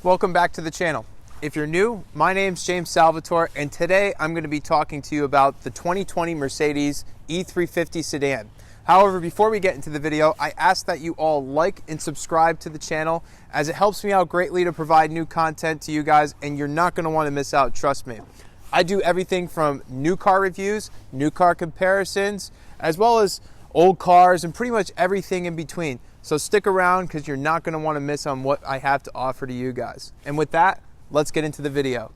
Welcome back to the channel. If you're new, my name's James Salvatore, and today I'm going to be talking to you about the 2020 Mercedes E350 sedan. However, before we get into the video, I ask that you all like and subscribe to the channel, as it helps me out greatly to provide new content to you guys, and you're not going to want to miss out, trust me. I do everything from new car reviews, new car comparisons, as well as old cars and pretty much everything in between. So stick around because you're not going to want to miss on what I have to offer to you guys. And with that, let's get into the video.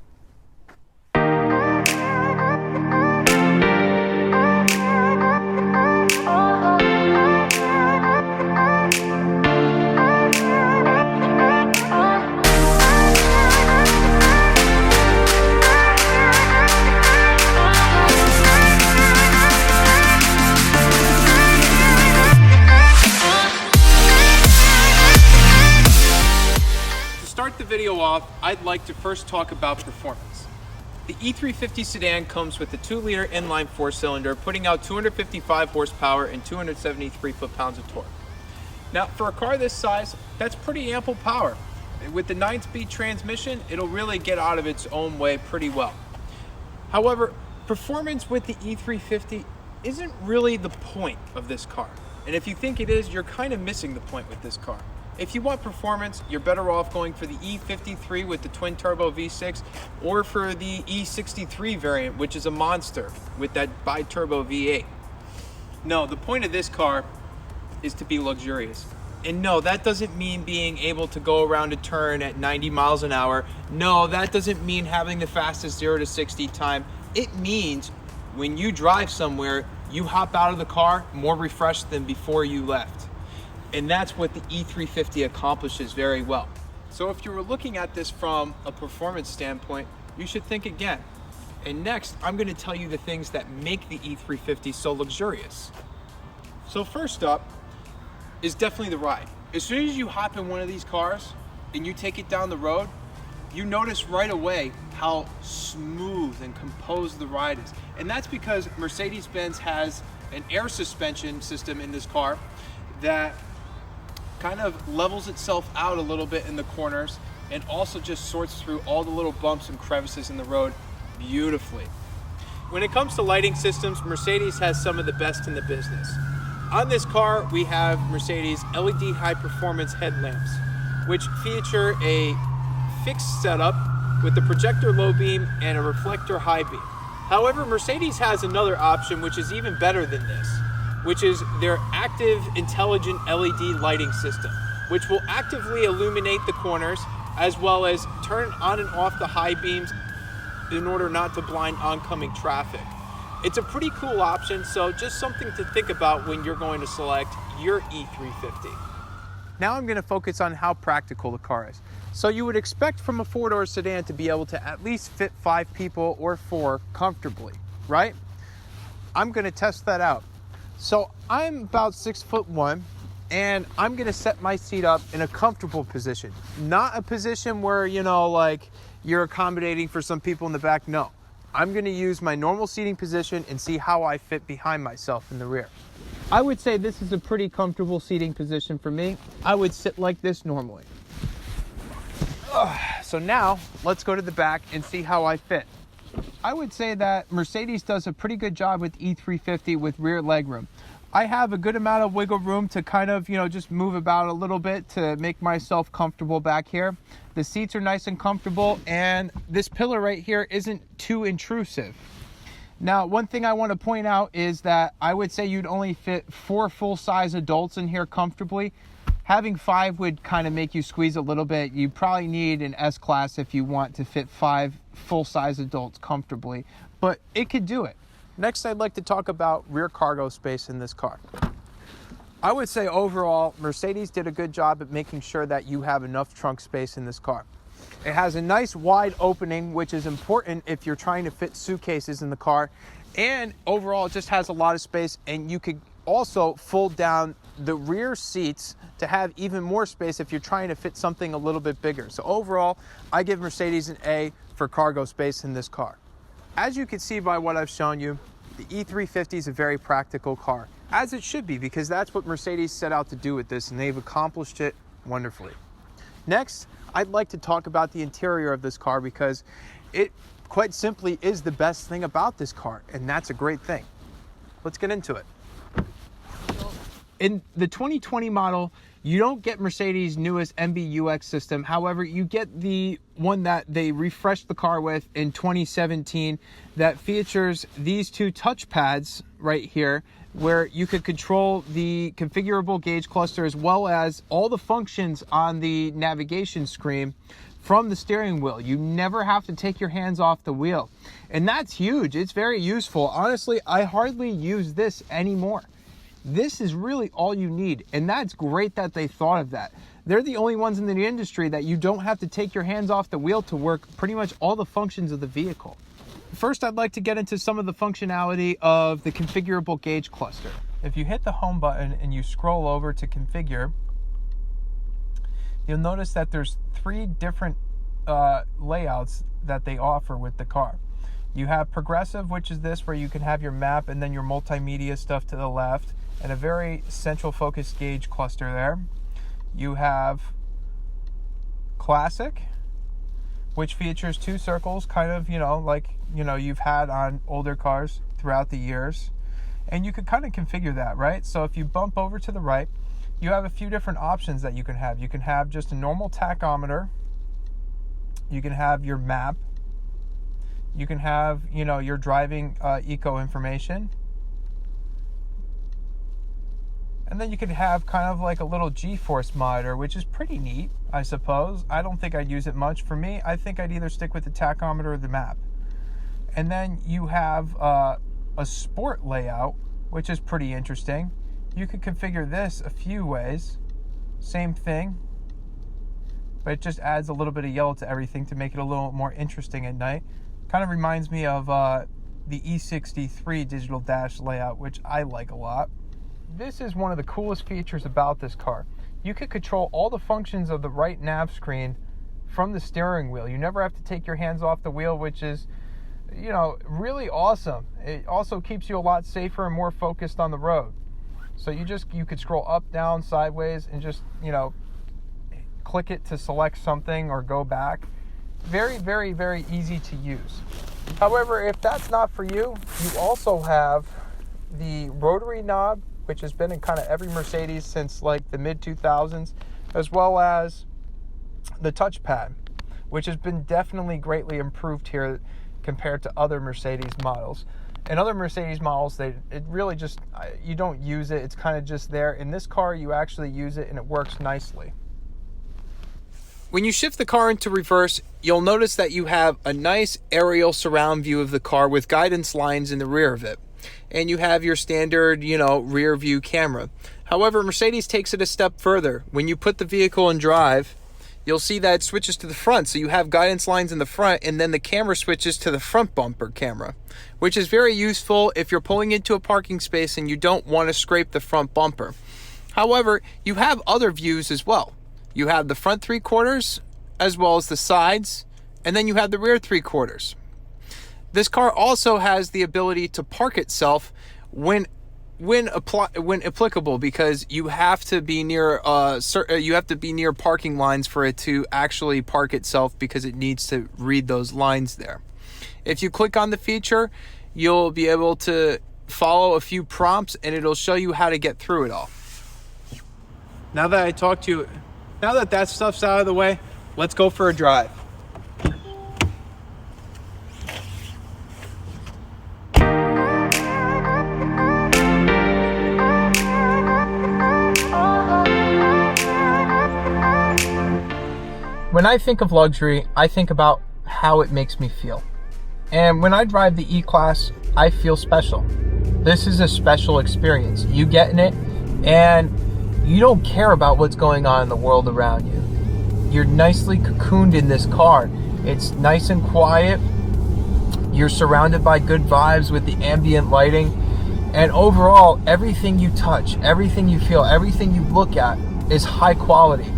The video off, I'd like to first talk about performance. The E350 sedan comes with a 2-liter inline 4-cylinder, putting out 255 horsepower and 273 foot-pounds of torque. Now, for a car this size, that's pretty ample power. With the 9-speed transmission, it'll really get out of its own way pretty well. However, performance with the E350 isn't really the point of this car. And if you think it is, you're kind of missing the point with this car. If you want performance, you're better off going for the E53 with the twin-turbo V6 or for the E63 variant, which is a monster with that bi-turbo V8. No, the point of this car is to be luxurious. And no, that doesn't mean being able to go around a turn at 90 miles an hour. No, that doesn't mean having the fastest 0 to 60 time. It means when you drive somewhere, you hop out of the car more refreshed than before you left. And that's what the E350 accomplishes very well. So if you were looking at this from a performance standpoint, you should think again. And next, I'm going to tell you the things that make the E350 so luxurious. So first up is definitely the ride. As soon as you hop in one of these cars and you take it down the road, you notice right away how smooth and composed the ride is. And that's because Mercedes-Benz has an air suspension system in this car that kind of levels itself out a little bit in the corners and also just sorts through all the little bumps and crevices in the road beautifully. When it comes to lighting systems, Mercedes has some of the best in the business. On this car, we have Mercedes LED high performance headlamps, which feature a fixed setup with the projector low beam and a reflector high beam. However, Mercedes has another option which is even better than this, which is their active intelligent LED lighting system, which will actively illuminate the corners as well as turn on and off the high beams in order not to blind oncoming traffic. It's a pretty cool option, so just something to think about when you're going to select your E350. Now I'm going to focus on how practical the car is. So you would expect from a 4-door sedan to be able to at least fit 5 people or 4 comfortably, right? I'm going to test that out. So I'm about 6'1", and I'm gonna set my seat up in a comfortable position. Not a position where, you know, like you're accommodating for some people in the back. No, I'm gonna use my normal seating position and see how I fit behind myself in the rear. I would say this is a pretty comfortable seating position for me. I would sit like this normally. So now let's go to the back and see how I fit. I would say that Mercedes does a pretty good job with E350 with rear legroom. I have a good amount of wiggle room to kind of, just move about a little bit to make myself comfortable back here. The seats are nice and comfortable, and this pillar right here isn't too intrusive. Now, one thing I want to point out is that I would say you'd only fit 4 full-size adults in here comfortably. Having 5 would kind of make you squeeze a little bit. You probably need an S-Class if you want to fit 5 full-size adults comfortably, but it could do it. Next, I'd like to talk about rear cargo space in this car. I would say overall, Mercedes did a good job at making sure that you have enough trunk space in this car. It has a nice wide opening, which is important if you're trying to fit suitcases in the car, and overall it just has a lot of space, and you could also fold down the rear seats to have even more space if you're trying to fit something a little bit bigger. So overall, I give Mercedes an A for cargo space in this car. As you can see by what I've shown you, the E350 is a very practical car, as it should be, because that's what Mercedes set out to do with this, and they've accomplished it wonderfully. Next, I'd like to talk about the interior of this car because it quite simply is the best thing about this car, and that's a great thing. Let's get into it. In the 2020 model, you don't get Mercedes' newest MBUX system. However, you get the one that they refreshed the car with in 2017 that features these two touchpads right here, where you could control the configurable gauge cluster as well as all the functions on the navigation screen from the steering wheel. You never have to take your hands off the wheel. And that's huge. It's very useful. Honestly, I hardly use this anymore. This is really all you need, and that's great that they thought of that. They're the only ones in the industry that you don't have to take your hands off the wheel to work pretty much all the functions of the vehicle. First, I'd like to get into some of the functionality of the configurable gauge cluster. If you hit the home button and you scroll over to configure, you'll notice that there's 3 different layouts that they offer with the car. You have progressive, which is this, where you can have your map and then your multimedia stuff to the left, and a very central focus gauge cluster there. You have classic, which features 2 circles, kind of, like, you've had on older cars throughout the years. And you could kind of configure that, right? So if you bump over to the right, you have a few different options that you can have. You can have just a normal tachometer. You can have your map. You can have, your driving eco information. And then you could have kind of like a little G-force monitor, which is pretty neat, I suppose. I don't think I'd use it much. For me, I think I'd either stick with the tachometer or the map. And then you have a sport layout, which is pretty interesting. You could configure this a few ways. Same thing, but it just adds a little bit of yellow to everything to make it a little more interesting at night. Kind of reminds me of the E63 digital dash layout, which I like a lot. This is one of the coolest features about this car. You could control all the functions of the right nav screen from the steering wheel. You never have to take your hands off the wheel, which is, really awesome. It also keeps you a lot safer and more focused on the road. So you could scroll up, down, sideways, and just, click it to select something or go back. Very, very, very easy to use. However, if that's not for you, you also have the rotary knob, which has been in kind of every Mercedes since like the mid-2000s, as well as the touchpad, which has been definitely greatly improved here compared to other Mercedes models. In other Mercedes models, it really just, you don't use it. It's kind of just there. In this car, you actually use it and it works nicely. When you shift the car into reverse, you'll notice that you have a nice aerial surround view of the car with guidance lines in the rear of it. And you have your standard, rear view camera. However, Mercedes takes it a step further. When you put the vehicle in drive, you'll see that it switches to the front. So you have guidance lines in the front, and then the camera switches to the front bumper camera, which is very useful if you're pulling into a parking space and you don't want to scrape the front bumper. However, you have other views as well. You have the front 3/4 as well as the sides, and then you have the rear 3/4. This car also has the ability to park itself when applicable, because you have to be near parking lines for it to actually park itself, because it needs to read those lines there. If you click on the feature, you'll be able to follow a few prompts and it'll show you how to get through it all. Now that that stuff's out of the way, let's go for a drive. When I think of luxury, I think about how it makes me feel. And when I drive the E-Class, I feel special. This is a special experience. You get in it, and you don't care about what's going on in the world around you. You're nicely cocooned in this car. It's nice and quiet. You're surrounded by good vibes with the ambient lighting. And overall, everything you touch, everything you feel, everything you look at is high quality.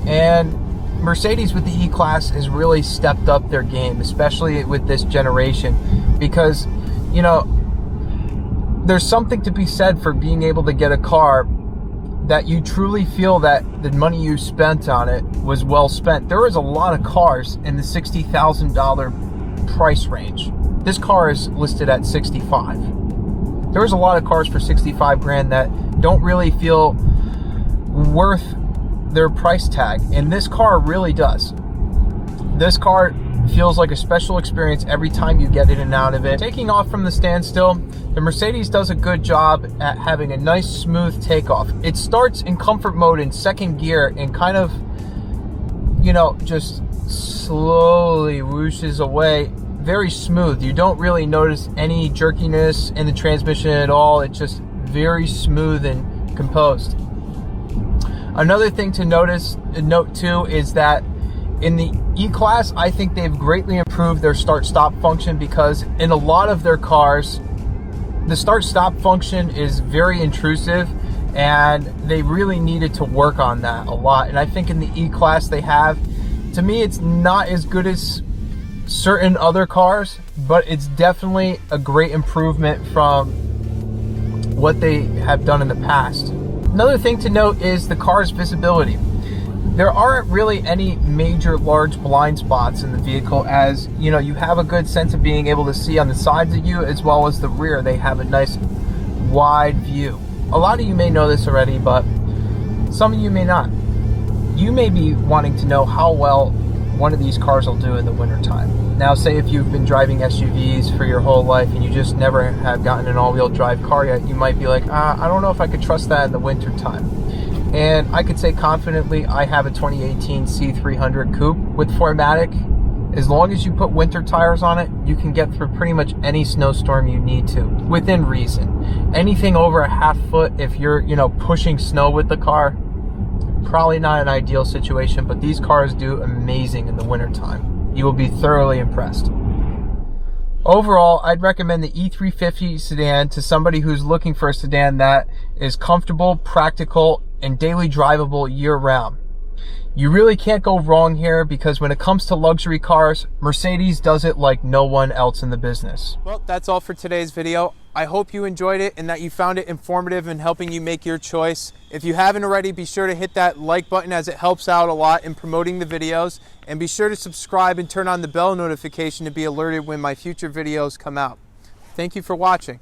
And Mercedes with the E-Class has really stepped up their game, especially with this generation, because, there's something to be said for being able to get a car that you truly feel that the money you spent on it was well spent. There is a lot of cars in the $60,000 price range. This car is listed at 65. There's a lot of cars for 65 grand that don't really feel worth their price tag, and this car really does. This car feels like a special experience every time you get in and out of it. Taking off from the standstill, the Mercedes does a good job at having a nice smooth takeoff. It starts in comfort mode in second gear and kind of, you know, just slowly whooshes away. Very smooth. You don't really notice any jerkiness in the transmission at all. It's just very smooth and composed. Another thing to note too is that in the E-Class, I think they've greatly improved their start-stop function, because in a lot of their cars, the start-stop function is very intrusive, and they really needed to work on that a lot. And I think in the E-Class they have. To me, it's not as good as certain other cars, but it's definitely a great improvement from what they have done in the past. Another thing to note is the car's visibility. There aren't really any major large blind spots in the vehicle, as you know, you have a good sense of being able to see on the sides of you as well as the rear. They have a nice wide view. A lot of you may know this already, but some of you may not. You may be wanting to know how well one of these cars will do in the wintertime. Now, say if you've been driving SUVs for your whole life and you just never have gotten an all-wheel drive car yet, you might be like, I don't know if I could trust that in the wintertime. And I could say confidently, I have a 2018 C300 Coupe with 4MATIC. As long as you put winter tires on it, you can get through pretty much any snowstorm you need to, within reason. Anything over a half foot, if you're, you know, pushing snow with the car, probably not an ideal situation, but these cars do amazing in the wintertime. You will be thoroughly impressed. Overall, I'd recommend the E350 sedan to somebody who's looking for a sedan that is comfortable, practical, and daily drivable year-round. You really can't go wrong here, because when it comes to luxury cars, Mercedes does it like no one else in the business. Well, that's all for today's video. I hope you enjoyed it and that you found it informative in helping you make your choice. If you haven't already, be sure to hit that like button, as it helps out a lot in promoting the videos. And be sure to subscribe and turn on the bell notification to be alerted when my future videos come out. Thank you for watching.